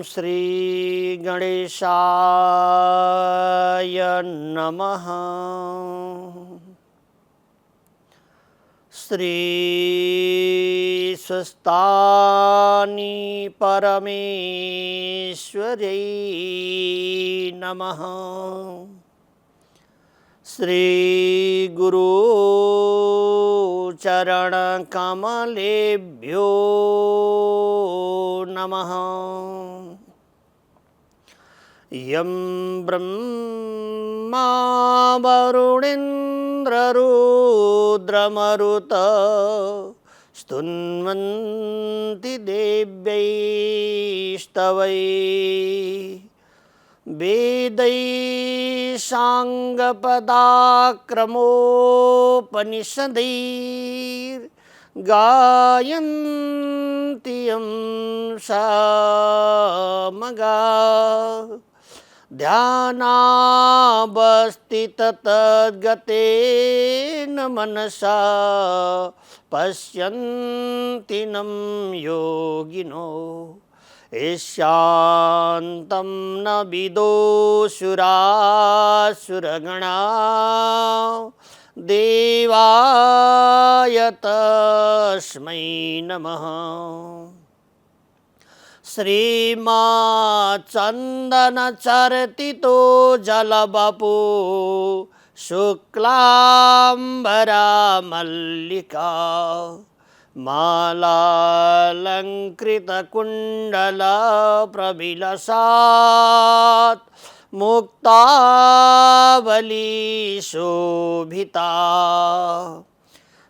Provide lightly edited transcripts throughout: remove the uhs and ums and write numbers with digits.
श्री गणेशाय नमः। श्री स्वस्तानि परमेश्वरै नमः। श्री गुरु चरण कमलेभ्यो नमः। यं ब्रह्मा वरुणेन्द्ररुद्रमरुत स्तुन्वन्ति देव्यैस्तवैः वेदैः साङ्गपदाक्रमोपनिषदैर्गायन्ति यं सामगाः। ध्यानावस्थिततद्गतेन मनसा पश्यन्ति नं योगिनो शान्तं न विदुषुरासुरगणा देवाय तस्मै नमः। श्रीमाचन्दनचर्तितो जलवपु शुक्लाम्बरा मल्लिका मालालङ्कृतकुण्डलप्रविलसात् मुक्तावलीशोभिता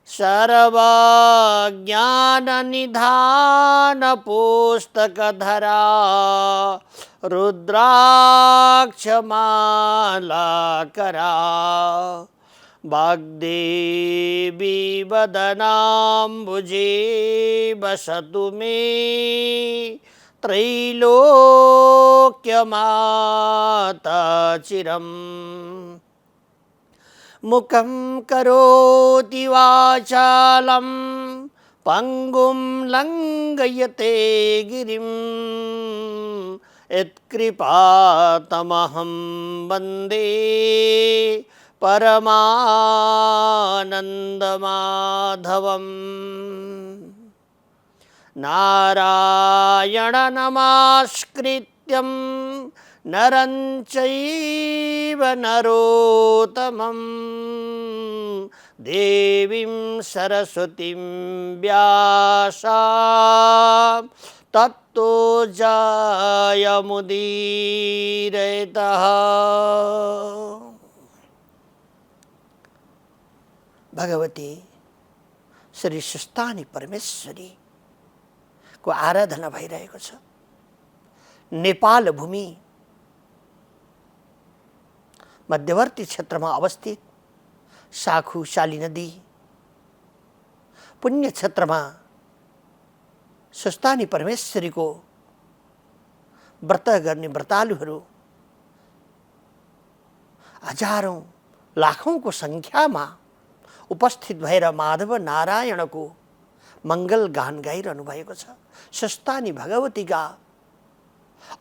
सर्वज्ञाननिधानपुस्तकधरा रुद्राक्षमालाकरा वाग्देवी वदनाम्बुजे वसतु मे त्रैलोक्यमाता चिरम्। मुखं करोति वाचालं पंगुं लंघयते गिरिं यत्कृपातमहं वन्दे परमानन्दमाधवम्। नारायण नमस्कृत्यं नरं चैव नरोत्तमं देवीं सरस्वतीं व्यासं ततो जयमुदीरयतः। भगवती श्री सुस्तानी परमेश्वरी को आराधना भइरहेको छ। नेपाल भूमि मध्यवर्ती क्षेत्रमा अवस्थित साखु शाली नदी पुण्य क्षेत्रमा सुस्तानी परमेश्वरीको व्रत गर्ने व्रतालुहरू हजारौं लाखौंको संख्यामा उपस्थित भएर माधव नारायणको मंगल गान गाइरहनु भएको छ। सुस्तानी भगवतीका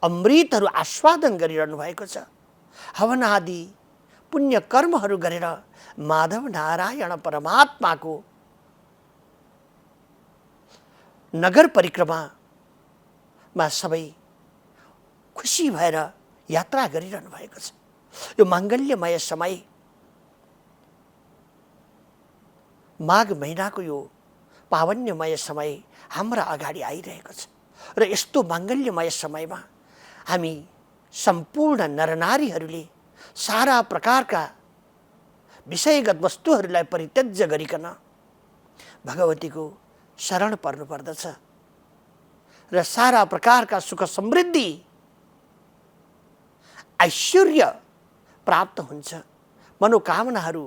अमृतहरू आस्वादन गरिरहनु भएको छ। हवन आदि पुण्य कर्महरू गरेर माधव नारायण परमात्माको नगर परिक्रमामा सबै खुसी भएर यात्रा गरिरहनु भएको छ। यो मांगल्यमय समय माघ महिनाको यो पावन्यमय समय हाम्रा अगाडि आइरहेको छ र यस्तो मांगल्यमय समयमा हामी सम्पूर्ण नरनारीहरूले सारा प्रकारका विषयगत वस्तुहरूलाई परित्यज्य गरिकन भगवतीको शरण पर्नुपर्दछ र सारा प्रकारका सुख समृद्धि ऐश्वर्य प्राप्त हुन्छ। मनोकामनाहरू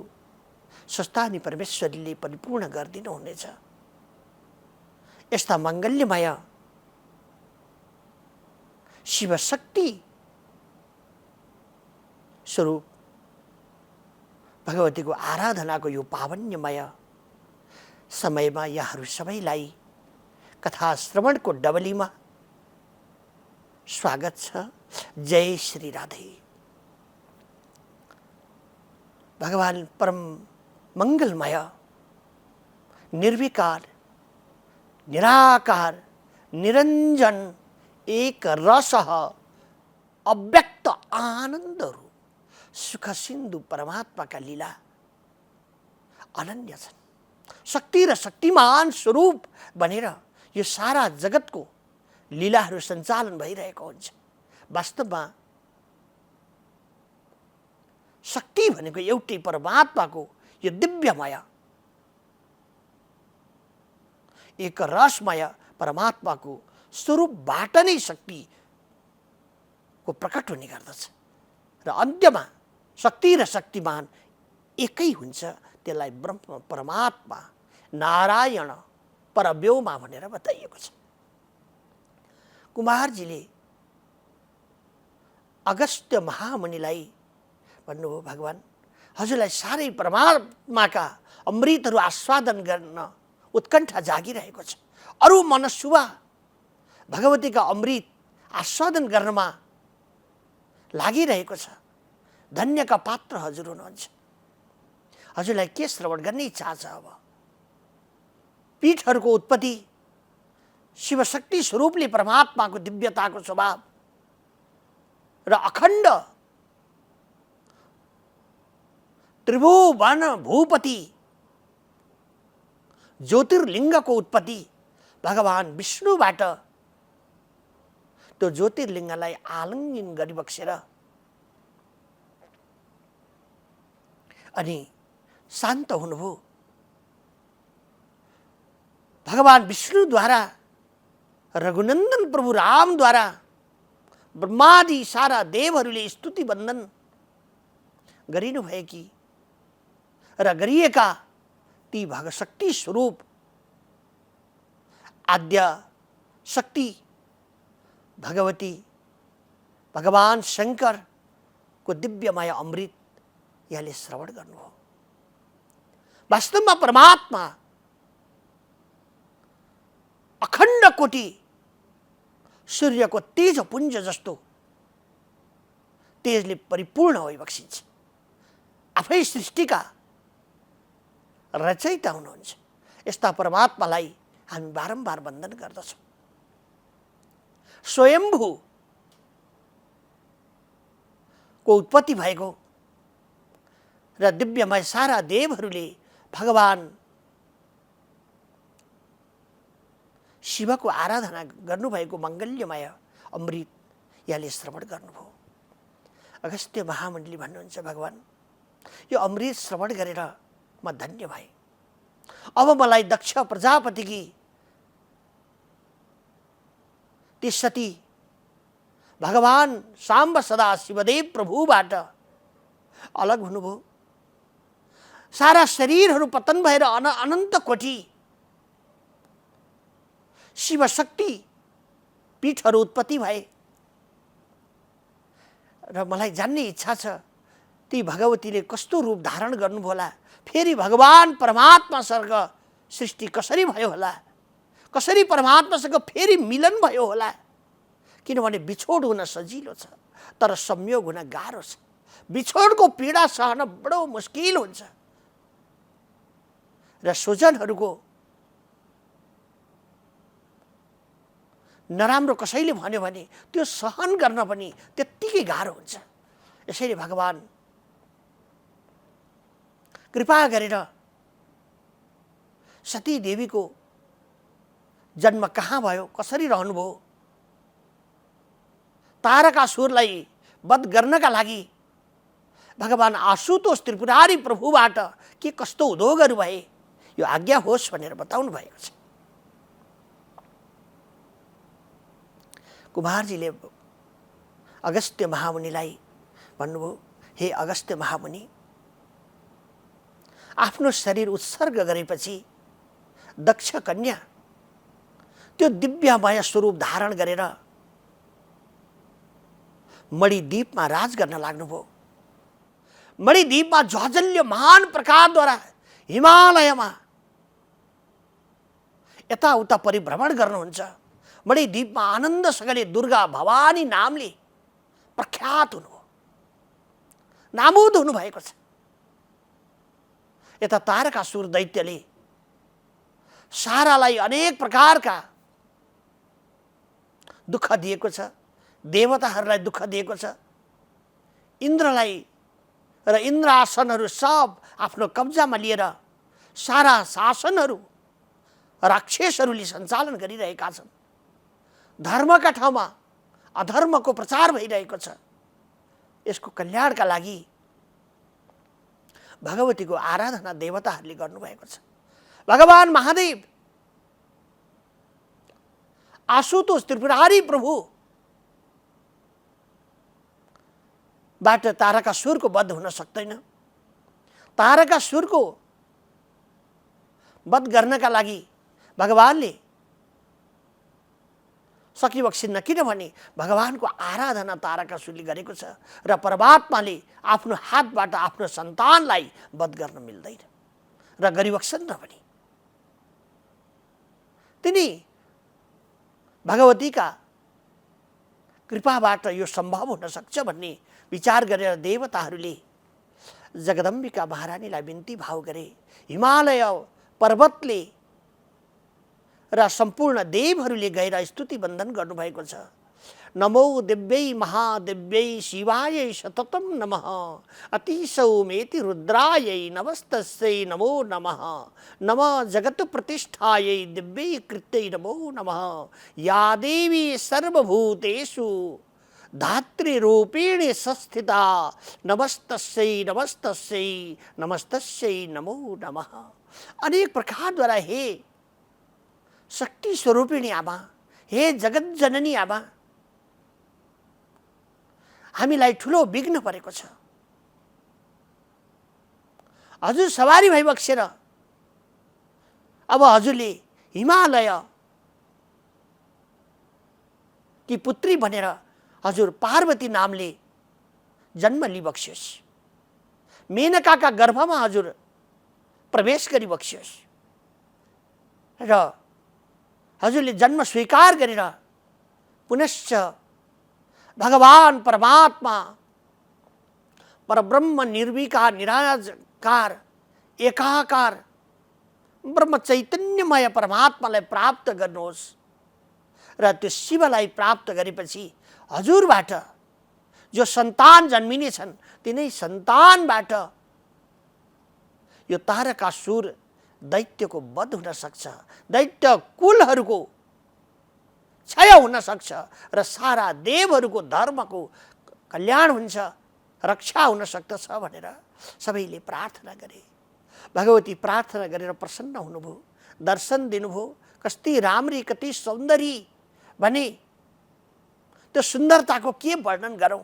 सुस्तानी परमेश्वरीले परिपूर्ण गरिदिनु हुनेछ। यस्ता मंगल्यमय शिवशक्ति स्वरूप भगवतीको आराधनाको यो पावन्यमय समयमा यहाँहरू सबैलाई कथा श्रवणको डबलीमा स्वागत छ। जय श्री राधे। भगवान परम मंगलमय, निर्विकार, निराकार, निरंजन, एक रस, अव्यक्त आनंद रूप सुख सिंधु परमात्मा का लीला अनन्य छन्। शक्ति र शक्तिमान स्वरूप बनेर यो सारा जगतको लीलाहरू सञ्चालन भइरहेको हुन्छ। वास्तवमा शक्ति भनेको एउटै परमात्माको यो दिव्यमय, एक रसमय परमात्माको स्वरूपबाट नै शक्तिको प्रकट हुने गर्दछ र अन्त्यमा शक्ति र शक्तिमान एकै हुन्छ। त्यसलाई ब्रह्म परमात्मा नारायण परब्योमा भनेर बताइएको छ। कुमारजीले अगस्त्य महामुनिलाई भन्नुभयो, भगवान हजुरलाई साह्रै परमात्माका अमृतहरू आस्वादन गर्न उत्कण्ठा जागिरहेको छ। अरू मनसुवा भगवतीका अमृत आस्वादन गर्नमा लागिरहेको छ। धन्यका पात्र हजुर हुनुहुन्छ। हजुरलाई के श्रवण गर्ने इच्छा छ? अब पीठहरूको उत्पत्ति, शिवशक्ति स्वरूपले परमात्माको दिव्यताको स्वभाव र अखण्ड त्रिभुवन भूपति ज्योतिर्लिङ्गको उत्पत्ति भगवान विष्णुबाट त्यो ज्योतिर्लिङ्गलाई आलिङ्गन गरिबक्सेर अनि शान्त हुनुभयो। भगवान विष्णुद्वारा, रघुनन्दन प्रभु रामद्वारा ब्रह्मादि सारा देवहरूले स्तुति वन्दन गरिनुभएकी र गरिएका ती भगशक्ति स्वरूप आद्य शक्ति भगवती भगवान शङ्करको दिव्यमय अमृत यहाँले श्रवण गर्नुभयो। वास्तवमा परमात्मा अखण्ड कोटि सूर्यको तेजपुञ्ज जस्तो तेजले परिपूर्ण भइबक्सिन्छ। आफै सृष्टिका रचयिता हुनुहुन्छ। यस्ता परमात्मालाई हामी बारम्बार वन्दन गर्दछौँ। स्वयम्भू को उत्पत्ति भएको र दिव्यमय सारा देवहरूले भगवान शिवको आराधना गर्नुभएको मङ्गल्यमय अमृत यहाँले श्रवण गर्नुभयो। अगस्त्य महामुनिले भन्नुहुन्छ, भगवान यो अमृत श्रवण गरेर म धन्य भएँ। अब मलाई दक्ष प्रजापतिकी ती सती भगवान साम्ब सदा शिवदेव प्रभुबाट अलग हुनुभयो। सारा शरीरहरू पतन भएर अनन्त कोटि शिवशक्ति पीठहरू उत्पत्ति भए र मलाई जान्ने इच्छा छ ती भगवतीले कस्तो रूप धारण गर्नुभयो होला। फेरि भगवान परमात्मासँग सृष्टि कसरी भयो होला, कसरी परमात्मासँग फेरि मिलन भयो होला। किनभने बिछोड हुन सजिलो छ तर संयोग हुन गाह्रो छ। बिछोडको पीडा सहन बडो मुस्किल हुन्छ र स्वजनहरूको नराम्रो कसैले भन्यो भने त्यो सहन गर्न पनि त्यत्तिकै गाह्रो हुन्छ। यसैले भगवान कृपा गरेर सती देवीको जन्म कहाँ भयो, कसरी रहनुभयो, तारकासुरलाई वध गर्नका लागि भगवान आशुतोष त्रिपुरारी प्रभुबाट के कस्तो उद्योगहरू भए यो आज्ञा होस् भनेर बताउनु भएको छ। कुमारजीले अगस्त्य महामुनिलाई भन्नुभयो, हे अगस्त्य महामुनि, आफ्नो शरीर उत्सर्ग गरेपछि दक्ष कन्या त्यो दिव्यमय स्वरूप धारण गरेर मणिद्वीपमा राज गर्न लाग्नुभयो। मणिद्वीपमा ज्वाजल्यमान प्रकारद्वारा हिमालयमा यताउता परिभ्रमण गर्नुहुन्छ। मणिद्वीपमा आनन्दसँगले दुर्गा भवानी नामले प्रख्यात हुनुभयो, नामुद हुनुभएको छ। यता तारकासुर दैत्यले सारालाई अनेक प्रकारका दुःख दिएको छ, देवताहरूलाई दुःख दिएको छ। इन्द्रलाई र इन्द्रासनहरू सब आफ्नो कब्जामा लिएर सारा शासनहरू राक्षसहरूले सञ्चालन गरिरहेका छन्। धर्मका ठाउँमा अधर्मको प्रचार भइरहेको छ। यसको कल्याणका लागि भगवतीको आराधना देवताहरूले गर्नुभएको छ। भगवान महादेव आशुतोष त्रिपुरारी प्रभु बाट तारकासुरको वध हुन सक्दैन। तारकासुरको वध गर्नका लागि भगवानले सकिबक्सिन्न, किनभने भगवानको आराधना तारकासुरले गरेको छ र परमात्माले आफ्नो हातबाट आफ्नो सन्तानलाई वध गर्न मिल्दैन र गरिबक्सन्न पनि। तिनी भगवतीका कृपाबाट यो सम्भव हुन सक्छ भन्ने विचार गरेर देवताहरूले जगदम्बिका महारानीलाई बिन्ती भाव गरे। हिमालय पर्वतले र सम्पूर्ण देवहरूले गएर स्तुति वन्दन गर्नुभएको छ। नमो दिव्यै महादिव्यै शिवायै सततं नमः, अतिसौमेति रुद्रायै नमस्तस्यै नमो नमः, नमः जगत्प्रतिष्ठायै दिव्यै कृत्यै नमो नमः, या देवी सर्वभूतेषु धातृरूपेण संस्थिता नमस्तस्यै नमस्तस्यै नमस्तस्यै नमो नमः। अनेक प्रकारद्वारा हे शक्ति स्वरूपिणी आमा, हे जगत जननी आमा, हामीलाई ठुलो विघ्न परेको छ। हजुर सवारी भइबक्सेर अब हजुरले हिमालय की पुत्री भनेर हजुर पार्वती नामले जन्म लिबक्सियोस्। मेनकाका गर्भमा हजुर प्रवेश गरिबक्सियोस् र हजुरले जन्म स्वीकार गरेर पुनश्च भगवान परमात्मा परब्रह्म निर्विकार निराकार एकाकार ब्रह्म चैतन्यमय परमात्मालाई प्राप्त गर्नुहोस् र त्यो शिवलाई प्राप्त गरेपछि हजुरबाट जो सन्तान जन्मिने छन् तिनै सन्तानबाट यो तारकासुर दैत्यको वध हुन सक्छ, दैत्य कुलहरूको क्षय हुन सक्छ र सारा देवहरूको धर्मको कल्याण हुन्छ, रक्षा हुन सक्दछ भनेर सबैले प्रार्थना गरे। भगवती प्रार्थना गरेर प्रसन्न हुनुभयो, दर्शन दिनुभयो। कति राम्री कति सौन्दरी भने त्यो सुन्दरताको के वर्णन गरौँ।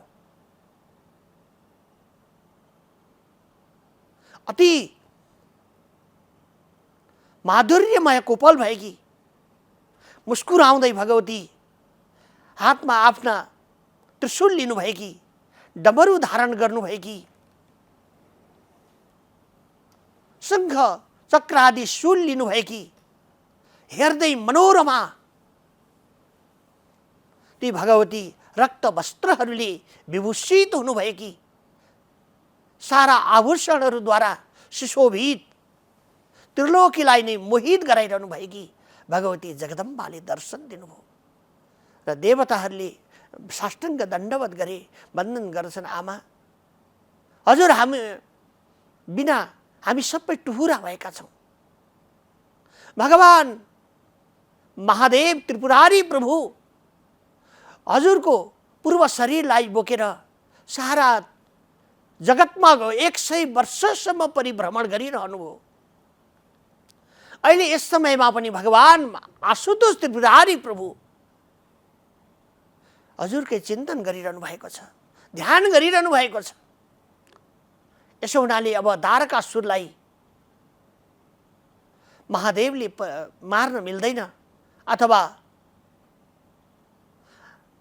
अति माधुर्यमय कोपल भएकी, मुस्कुराउँदै भगवती हातमा आफ्ना त्रिशूल लिनुभएकी, डमरू धारण गर्नुभएकी, शङ्ख चक्र आदि शूल लिनुभएकी, हेर्दै मनोरमा ती भगवती रक्त वस्त्रहरूले विभूषित हुनुभएकी, सारा आभूषणहरूद्वारा सुशोभित त्रिलोकीलाई नै मोहित गराइरहनु भएकी भगवती जगदम्बाले दर्शन दिनुभयो र देवताहरूले साष्टाङ्ग दण्डवत गरे, वन्दन गर्छन्। आमा हजुर हामी बिना हामी सबै टुहुरा भएका छौँ। भगवान महादेव त्रिपुरारी प्रभु हजुरको पूर्व शरीरलाई बोकेर सारा जगतमा 100 वर्षसम्म परिभ्रमण गरिरहनुभयो। अहिले यस समयमा पनि भगवान आशुतोष त्रिपुरारी प्रभु हजुरकै चिन्तन गरिरहनु भएको छ, ध्यान गरिरहनु भएको छ। यसो हुनाले अब तारकासुरलाई महादेवले मार्न मिल्दैन अथवा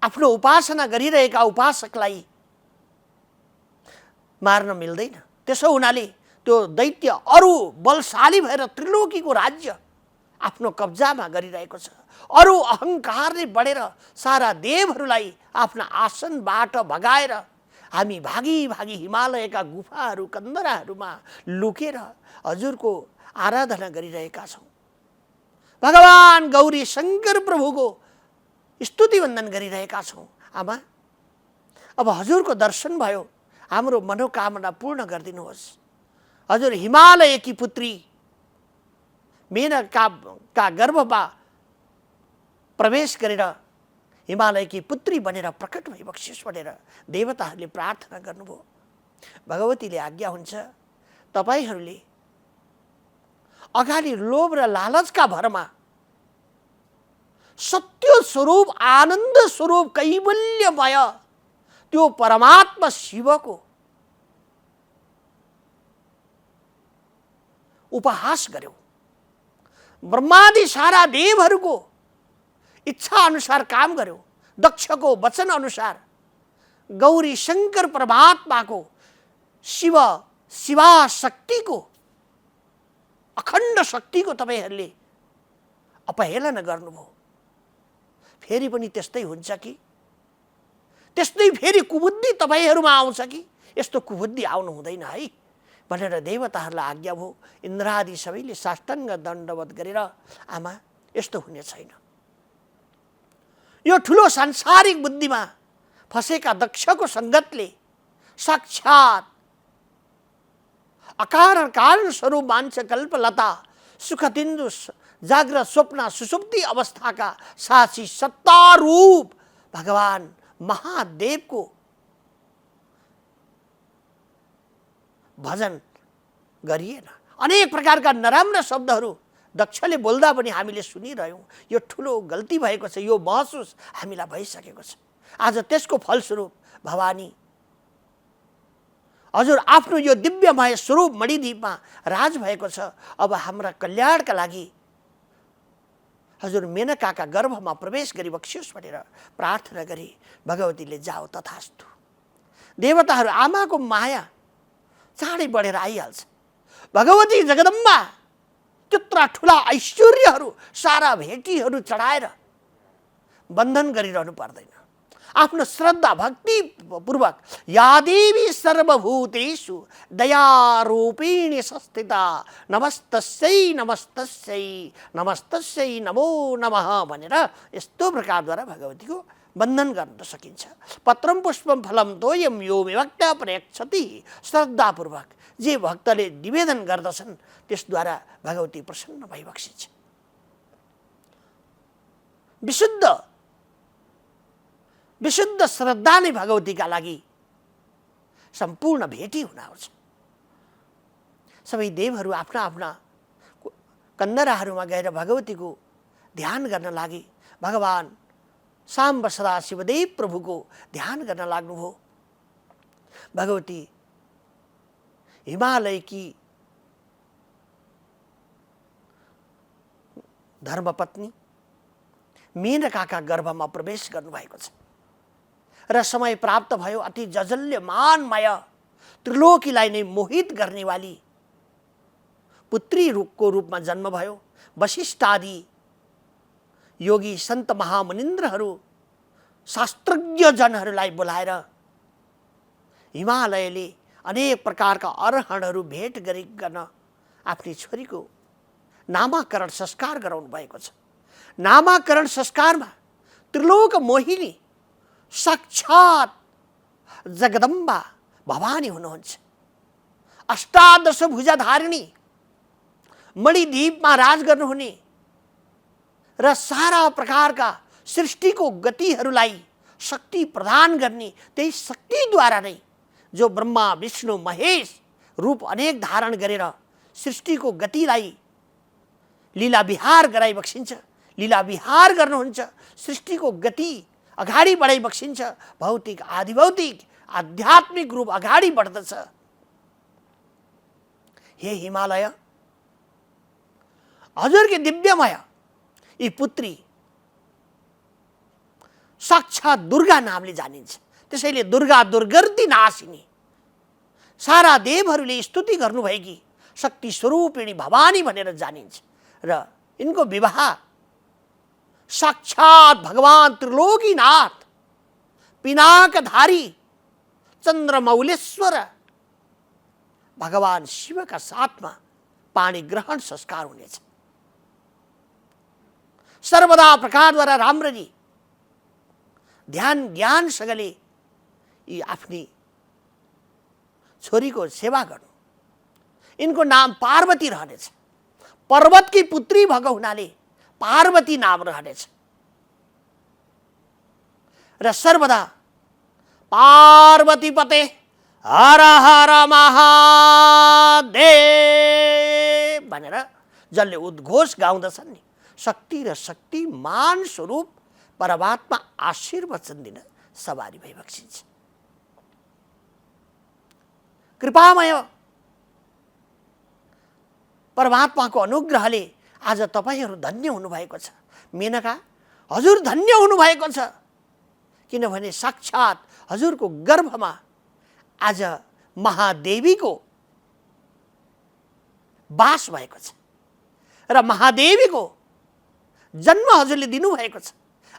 आफ्नो उपासना गरिरहेका उपासकलाई मार्न मिल्दैन। त्यसो हुनाले त्यो दैत्य अरू बलशाली भएर त्रिलोकीको राज्य आफ्नो कब्जामा गरिरहेको छ। अरू अहङ्कारले बढेर सारा देवहरूलाई आफ्ना आसनबाट भगाएर हामी भागी भागी हिमालयका गुफाहरू कन्दराहरूमा लुकेर हजुरको आराधना गरिरहेका छौँ। भगवान गौरी शङ्कर प्रभुको स्तुति वन्दन गरिरहेका छौँ। आमा, अब हजुरको दर्शन भयो, हाम्रो मनोकामना पूर्ण गरिदिनुहोस्। हजुर हिमालयकी पुत्री मेनका गर्भमा प्रवेश गरेर हिमालयकी पुत्री बनेर प्रकट भइबक्सियोस् भनेर देवताहरूले प्रार्थना गर्नुभयो। भगवतीले आज्ञा हुन्छ, तपाईहरूले अगाडि लोभ र लालचका भरमा सत्य स्वरूप, आनन्द स्वरूप, कैवल्यमय त्यो परमात्मा शिवको उपहास गर्यो। ब्रह्मादि सारा देवहरूको इच्छा अनुसार काम गर्यो। दक्षको वचन अनुसार गौरी शङ्कर परमात्माको शिवा शक्तिको, अखण्ड शक्तिको तपाईँहरूले अपहेलना गर्नुभयो। फेरि पनि त्यस्तै हुन्छ कि? त्यस्तै फेरि कुबुद्धि तपाईँहरूमा आउँछ कि? यस्तो कुबुद्धि आउनु हुँदैन है भनेर देवताहरूलाई आज्ञा भयो। इन्द्रादि सबैले साष्टाङ्ग दण्डवत गरेर आमा यस्तो हुने छैन। यो ठुलो सांसारिक बुद्धिमा फसेका दक्षको सङ्गतले साक्षात् अकारण कारण स्वरूप मान्छ कल्पलता सुखतिन्दु जाग्रत स्वप्न सुसुप्ति अवस्थाका साक्षी सत्तारूप भगवान महादेवको भजन गरिएन। अनेक प्रकारका नराम्रा शब्दहरू दक्षले बोल्दा पनि हामीले सुनिरह्यौँ। यो ठुलो गल्ती भएको छ, यो महसुस हामीलाई भइसकेको छ। आज त्यसको फलस्वरूप भवानी हजुर आफ्नो यो दिव्यमय स्वरूप मणिद्वीपमा राज भएको छ। अब हाम्रा कल्याणका लागि हजुर मेनकाका गर्भमा प्रवेश गरिबक्सियोस् भनेर प्रार्थना गरी भगवतीले जाओ तथास्तु। देवताहरू आमाको माया चाँडै बढेर आइहाल्छ। भगवती जगदम्बा त्यत्रा ठुला ऐश्वर्यहरू सारा भेटीहरू चढाएर बन्धन गरिरहनु पर्दैन। आफ्नो श्रद्धा भक्ति पूर्वक या देवी सर्वभूतेषु दयारूपिणी संस्थिता नमस्तस्यै नमस्तस्यै नमस्तस्यै नमो नमः भनेर यस्तो प्रकारद्वारा भगवतीको बन्धन गर्न सकिन्छ। पत्रम पुष्पम फलम तोयम यो विभक्त प्रयक्षति। श्रद्धापूर्वक जे भक्तले निवेदन गर्दछन् त्यसद्वारा भगवती प्रसन्न भइबक्सिन्छ। विशुद्ध श्रद्धा नै भगवतीका लागि सम्पूर्ण भेटी हुन आउँछ। सबै देवहरू आफ्ना आफ्ना कन्दराहरूमा गएर भगवतीको ध्यान गर्न लागि भगवान साम्ब सदा शिवदेव प्रभुको ध्यान गर्न लाग्नुभयो। भगवती हिमालयकी धर्मपत्नी मेनकाका गर्भमा प्रवेश गर्नुभएको छ र समय प्राप्त भयो। अति जजल्यमानमय त्रिलोकीलाई नै मोहित गर्नेवाली पुत्री रूपको रूपमा जन्म भयो। वशिष्ठादि योगी सन्त महामुनिन्द्रहरू शास्त्रज्ञजनहरूलाई बोलाएर हिमालयले अनेक प्रकारका अरहणहरू भेट गरिकन आफ्नी छोरीको नामाकरण संस्कार गराउनु भएको छ। नामाकरण संस्कारमा त्रिलोक मोहिनी साक्षात् जगदम्बा भवानी हुनुहुन्छ। अष्टादश भुजाधारिणी मणिद्वीपमा राज गर्नुहुने र सारा प्रकारका सृष्टिको गतिहरूलाई शक्ति प्रदान गर्ने त्यही शक्तिद्वारा नै जो ब्रह्मा विष्णु महेश रूप अनेक धारण गरेर सृष्टिको गतिलाई लीला विहार गराइबक्सिन्छ। लीला विहार गर्नुहुन्छ। सृष्टिको गति अगाडि बढाइबक्सिन्छ। भौतिक आधिभौतिक आध्यात्मिक रूप अगाडि बढ्दछ। हे हिमालय, हजुरकी दिव्यमय यी पुत्री साक्षात् दुर्गा नामले जानिन्छ। त्यसैले दुर्गा दुर्गति नाशिनी सारा देवहरूले स्तुति गर्नुभएकी शक्ति स्वरूपिणी भवानी भनेर जानिन्छ। र इनको विवाह साक्षात भगवान त्रिलोकीनाथ पिनाकधारी चन्द्रमौलेश्वर भगवान शिवका साथमा पाणी ग्रहण संस्कार हुनेछ। सर्वदा प्रकारद्वारा राम्ररी ध्यान ज्ञानसँगले यी आफ्नी छोरीको सेवा गर्नु। इनको नाम पार्वती रहनेछ। पर्वतकी पुत्री भएको हुनाले पार्वती नाम रहनेछ र सर्वदा पार्वती पते हर हर महादेव भनेर जसले उद्घोष गाउँदछन् नि, शक्ति र शक्तिमान स्वरूप परमात्मा आशीर्वचन दिन सवारी भई बक्सिन्छ। कृपामय परमात्माको अनुग्रहले आज तपाईहरू धन्य हुनुभएको छ। मेनका हजुर धन्य हुनुभएको छ, किनभने साक्षात हजुरको गर्भमा आज महादेवीको वास भएको छ र महादेवीको जन्म हजुरले दिनुभएको छ।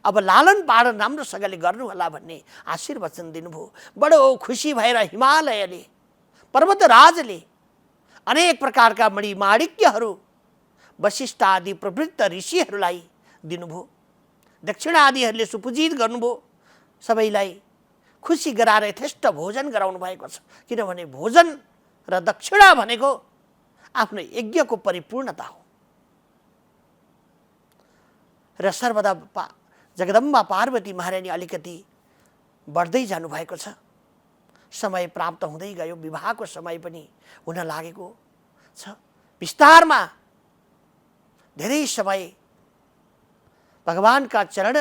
अब लालन पालन राम्रोसँगले गर्नुहोला भन्ने आशीर्वचन दिनुभयो। बडो खुसी भएर हिमालयले पर्वतराजले अनेक प्रकारका मणिमाणिक्यहरू वशिष्ठ आदि प्रवृत्त ऋषिहरूलाई दिनुभयो। दक्षिणादिहरूले सुपूजित गर्नुभयो। सबैलाई खुसी गराएर यथेष्ट भोजन गराउनु भएको छ, किनभने भोजन र दक्षिणा भनेको आफ्नो यज्ञको परिपूर्णता हो। र सर्वदा जगदम्बा पार्वती महारानी अलिकति बढ्दै जानुभएको छ। समय प्राप्त हुँदै गयो, विवाहको समय पनि हुन लागेको छ। विस्तारमा धेरै समय भगवानका चरण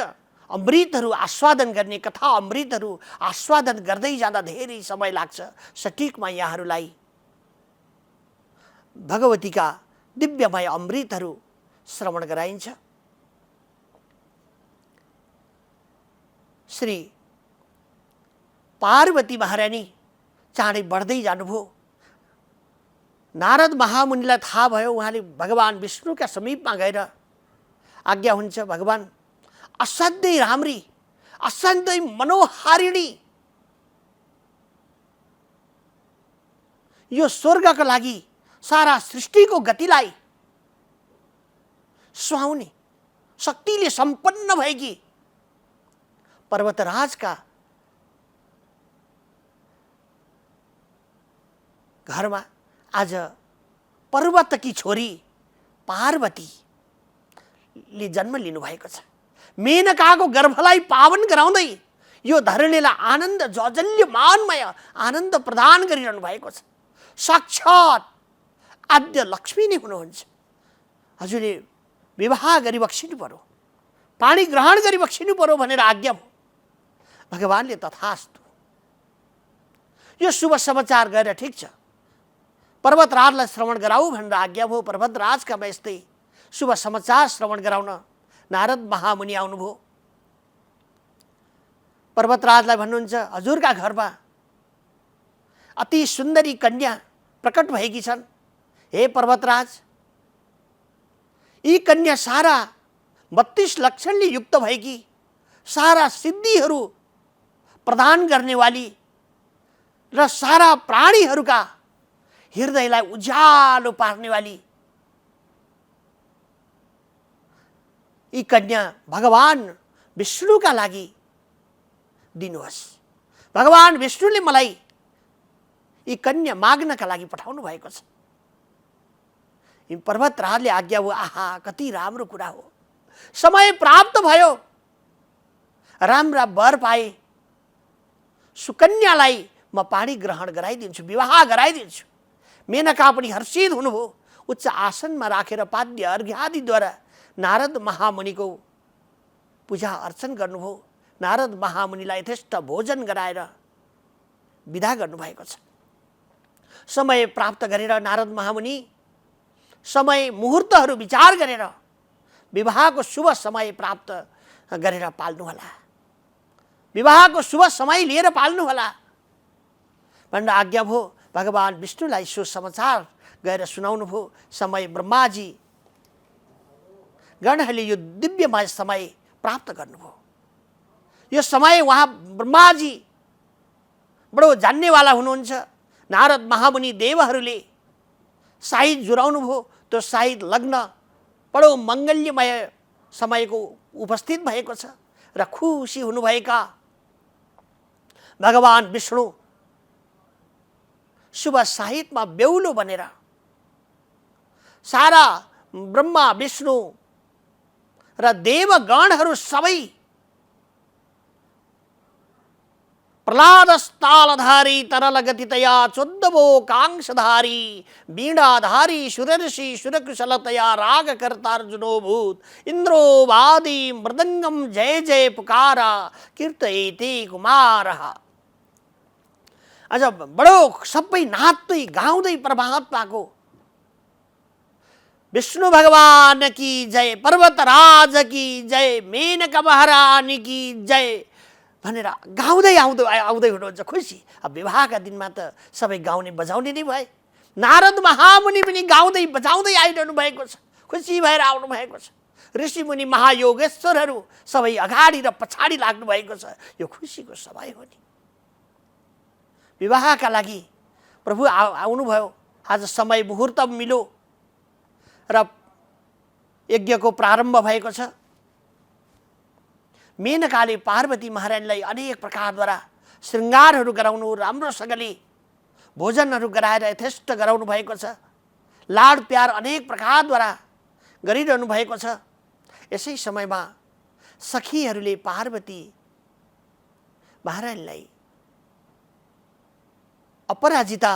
अमृतहरू आस्वादन गर्ने, कथा अमृतहरू आस्वादन गर्दै जाँदा धेरै समय लाग्छ। सठिकमा यहाँहरूलाई भगवतीका दिव्यमय अमृतहरू श्रवण गराइन्छ। श्री पार्वती महारानी चाँडै बढ्दै जानुभयो। नारद महामुनिलाई थाहा भयो, उहाँले भगवान विष्णुका समीपमा गएर आज्ञा हुन्छ, भगवान असाध्यै राम्री, असाध्यै मनोहारिणी यो स्वर्गका लागि सारा सृष्टिको गतिलाई सुहाउने शक्तिले सम्पन्न भएकी पर्वतराजका घरमा आज पर्वतकी छोरी पार्वतीले जन्म लिनुभएको छ। मेनकाको गर्भलाई पावन गराउँदै यो धरणीलाई आनन्द जजल्यमानमय आनन्द प्रदान गरिरहनु भएको छ। साक्षात आद्य लक्ष्मी नै हुनुहुन्छ। हजुरले विवाह गरी बक्सिनु पर्यो, पानी ग्रहण गरी बक्सिनु पर्यो भनेर आज्ञा भयो। भगवानले तथास्तु यो शुभ समाचार गएर ठिक छ, पर्वतराजलाई श्रवण गराऊ भनेर आज्ञा भयो। पर्वतराजका यस्तै शुभ समाचार श्रवण गराउन नारद महामुनि आउनुभयो। पर्वतराजलाई भन्नुहुन्छ, हजुरका घरमा अति सुन्दरी कन्या प्रकट भएकी छन्। हे पर्वतराज, यी कन्या सारा 32 लक्षणले युक्त भएकी, सारा सिद्धिहरू प्रदान गर्नेवाली र सारा प्राणीहरूका हृदयलाई उज्यालो पार्नेवाली यी कन्या भगवान विष्णुका लागि दिनुहोस्। भगवान विष्णुले मलाई यी कन्या माग्नका लागि पठाउनु भएको छ। पर्वतराजले आज्ञा हो। आहा, कति राम्रो कुरा हो। समय प्राप्त भयो, राम्रा वर पाए, सुकन्यालाई म पानी ग्रहण गराइदिन्छु, विवाह गराइदिन्छु। मेनका पनि हर्षित हुनुभयो। उच्च आसनमा राखेर पाद्य अर्घ्यादिद्वारा नारद महामुनिको पूजा अर्चन गर्नुभयो। नारद महामुनिलाई यथेष्ट भोजन गराएर विदा गर्नुभएको छ। समय प्राप्त गरेर नारद महामुनि समय मुहूर्तहरू विचार गरेर विवाहको शुभ समय प्राप्त गरेर पाल्नुहोला, विवाहको शुभ समय लिएर पाल्नुहोला भनेर आज्ञा भयो। भगवान विष्णुलाई सुसमाचार गएर सुनाउनु भयो। समय ब्रह्माजी गणहरूले यो दिव्यमय समय प्राप्त गर्नुभयो। यो समय उहाँ ब्रह्माजी बडो जान्नेवाला हुनुहुन्छ। नारद महामुनि देवहरूले साहिद जुराउनु भयो। त्यो साहिद लग्न बडो मङ्गल्यमय समयको उपस्थित भएको छ र खुसी हुनुभएका भगवान विष्णु शुभ साहिदमा बेहुलो बनेर सारा ब्रह्मा विष्णु र देवगणहरू सबै प्रह्लादस्तालधारी तरलगतितया चोद्दवो कांक्षधारी वीणाधारी सुरर्षि सुरकुशलतया रागकर्तार्जुनोऽभूत् इन्द्रो वादी मृदङ्गम जय जय पुकारा कीर्तयेते कुमारः। अझ बडो सबै नाच्दै गाउँदै परमात्माको विष्णु भगवान की जय, पर्वतराज की जय, मेनका महारानी की जय भनेर गाउँदै आउँदै हुनुहुन्छ खुसी। अब विवाहका दिनमा त सबै गाउने बजाउने नै भए। नारद महामुनि पनि गाउँदै बजाउँदै आइरहनु भएको छ, खुसी भएर आउनु भएको छ। ऋषिमुनि महायोगेश्वरहरू सबै अगाडि र पछाडि लाग्नु भएको छ। यो खुसीको समय हो नि। विवाहका लागि प्रभु आउनुभयो। आज समय मुहुर्त मिल्यो र यज्ञको प्रारम्भ भएको छ। मेनकाले पार्वती महारानीलाई अनेक प्रकारद्वारा श्रृङ्गारहरू गराउनु, राम्रोसँगले भोजनहरू गराएर यथेष्ट गराउनु भएको छ। लाड प्यार अनेक प्रकारद्वारा गरिरहनु भएको छ। यसै समयमा सखीहरूले पार्वती महारानीलाई अपराजिता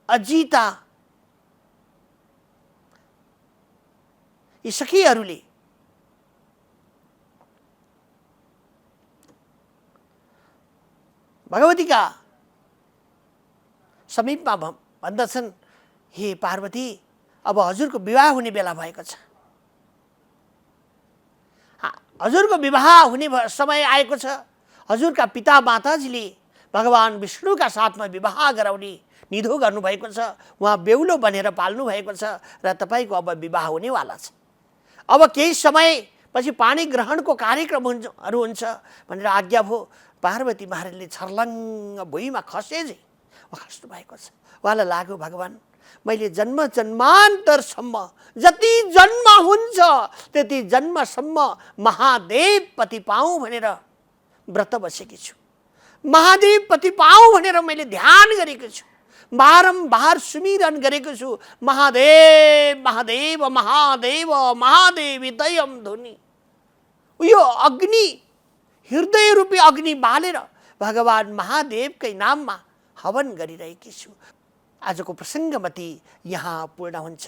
अजिता यी सखीहरूले भगवतीका समीपमा भन्दछन्, हे पार्वती, अब हजुरको विवाह हुने बेला भएको छ। हजुरको विवाह हुने समय आएको छ। हजुरका पिता माताजीले भगवान विष्णुका साथमा विवाह गराउने निधो गर्नुभएको छ। उहाँ बेहुलो बनेर पाल्नु भएको छ र तपाईँको अब विवाह हुनेवाला छ। अब केही समय पछि पानी ग्रहणको कार्यक्रमहरू हुन्छ भनेर आज्ञा भयो। पार्वती महारानीले छर्लङ्ग भुइँमा खसे चाहिँ खस्नु भएको छ। उहाँलाई लाग्यो, भगवान मैले जन्म जन्मान्तरसम्म जति जन्म हुन्छ त्यति जन्मसम्म महादेव पति पाऊँ भनेर व्रत बसेकी छु। महादेव पति पाऊँ भनेर मैले ध्यान गरेको छु, बारम्बार सुमिरन गरेको छु। महादेव महादेव महादेव महादेवी दयम ध्वनि। यो अग्नि, हृदय रूपी अग्नि बालेर भगवान महादेवकै नाममा हवन गरिरहेकी छु। आजको प्रसङ्गमती यहाँ पूर्ण हुन्छ।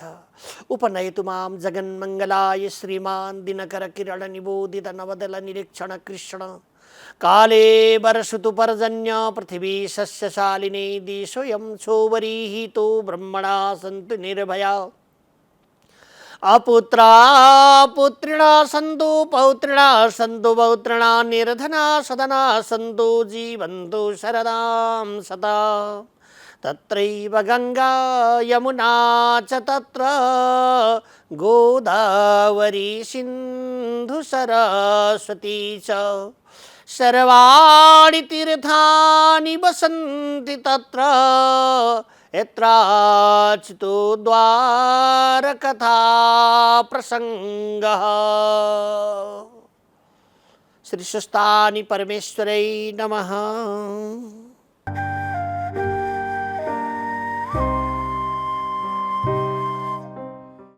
उपनयतु मां जगन्मङ्गलाय श्रीमान् दिनकर किरण निबोधित नवदल निरीक्षण कृष्ण काले वर्षतु पर्जन्य पृथिवी सस्यशालिनी दिशोऽयं सोऽवरीहितो ब्रह्मणा सन्तु निर्भया अपुत्रा पुत्रिणा सन्तु पौत्रिणा सन्तु पौत्रिणा निर्धना सदना सन्तु जीवन्तु शरदां सदा तत्रैव गंगा यमुना च तत्र गोदावरी सिन्धु सरस्वती च सर्वाणि तीर्थानि वसन्ति तत्र यत्राच्युतो द्वारकथा प्रसङ्गः। श्री सुस्तानि परमेश्वरै नमः।